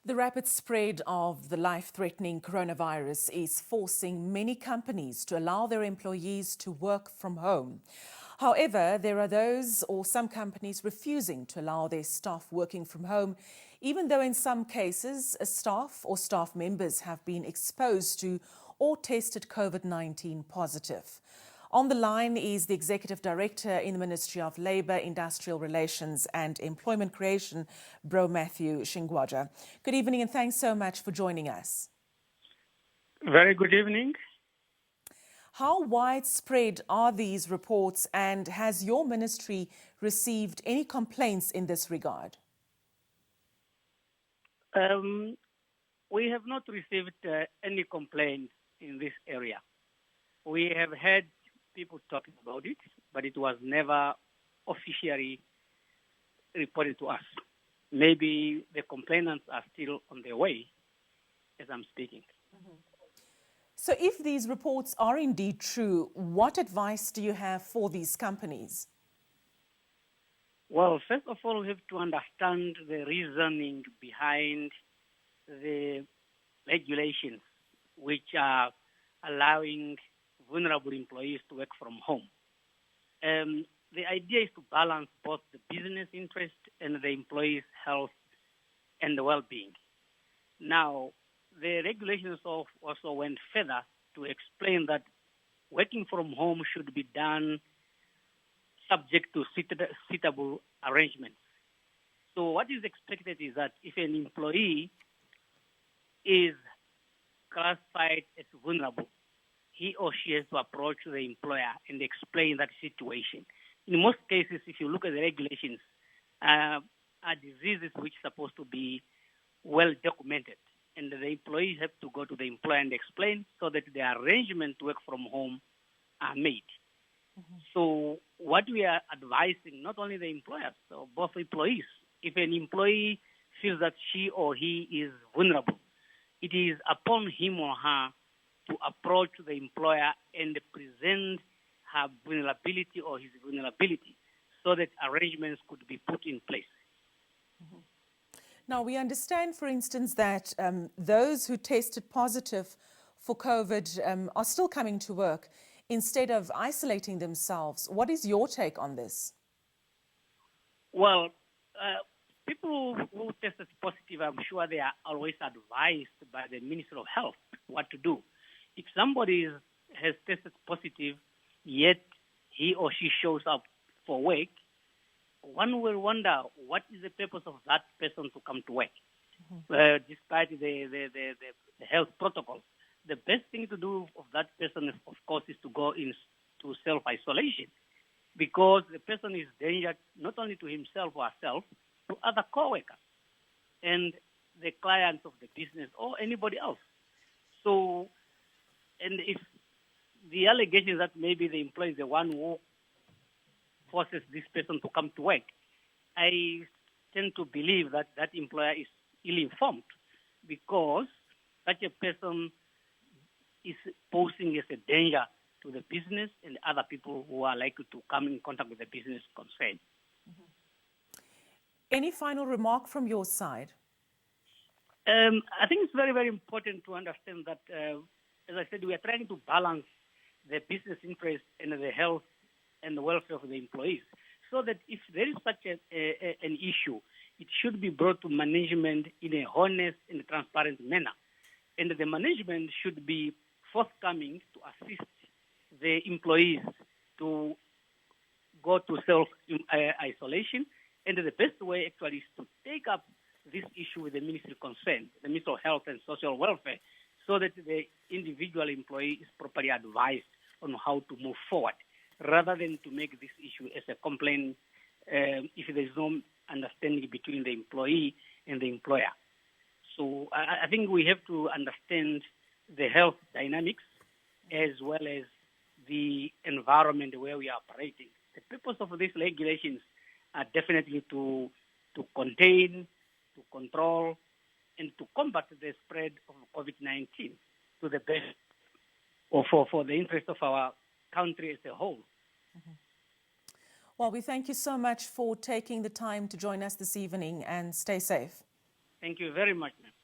The rapid spread of the life-threatening coronavirus is forcing many companies to allow their employees to work from home. However, there are those or some companies refusing to allow their staff working from home, even though in some cases, staff or staff members have been exposed to or tested COVID-19 positive. On the line is the Executive Director in the Ministry of Labour, Industrial Relations and Employment Creation, Bro Matthew Shingwaja. Good evening and thanks so much for joining us. Very good evening. How widespread are these reports and has your ministry received any complaints in this regard? We have not received any complaints in this area. We have heard people talking about it, but it was never officially reported to us. Maybe the complainants are still on their way as I'm speaking. Mm-hmm. So if these reports are indeed true, what advice do you have for these companies? Well, first of all, we have to understand the reasoning behind the regulations which are allowing vulnerable employees to work from home. The idea is to balance both the business interest and the employees' health and well-being. Now, the regulations also went further to explain that working from home should be done subject to suitable arrangements. So what is expected is that if an employee is classified as vulnerable, he or she has to approach the employer and explain that situation. In most cases, if you look at the regulations, are diseases which are supposed to be well documented. And the employees have to go to the employer and explain so that the arrangement to work from home are made. Mm-hmm. So what we are advising, not only the employers, so both employees, if an employee feels that she or he is vulnerable, it is upon him or her to approach the employer and present her vulnerability or his vulnerability so that arrangements could be put in place. Mm-hmm. Now, we understand, for instance, that those who tested positive for COVID are still coming to work instead of isolating themselves. What is your take on this? Well, people who tested positive, I'm sure they are always advised by the Ministry of Health what to do. If somebody has tested positive, yet he or she shows up for work, one will wonder what is the purpose of that person to come to work, despite the health protocols. The best thing to do of that person, of course, is to go into self-isolation, because the person is danger not only to himself or herself, to other co-workers and the clients of the business or anybody else. So, and if the allegation that maybe the employee is the one who forces this person to come to work, I tend to believe that that employer is ill-informed, because such a person is posing as a danger to the business and other people who are likely to come in contact with the business concerned. Mm-hmm. Any final remark from your side? I think it's very, very important to understand that, as I said, we are trying to balance the business interest and the health and the welfare of the employees, so that if there is such an issue, it should be brought to management in a honest and transparent manner. And the management should be forthcoming to assist the employees to go to self-isolation. And the best way actually is to take up this issue with the ministry concerned, the Ministry of Health and Social Welfare, so that the individual employee is properly advised on how to move forward, rather than to make this issue as a complaint if there is no understanding between the employee and the employer. So I think we have to understand the health dynamics as well as the environment where we are operating. The purpose of these regulations are definitely to contain, to control, and to combat the spread of COVID-19 to the best, or for the interest of our country as a whole. Mm-hmm. Well, we thank you so much for taking the time to join us this evening, and stay safe. Thank you very much, ma'am.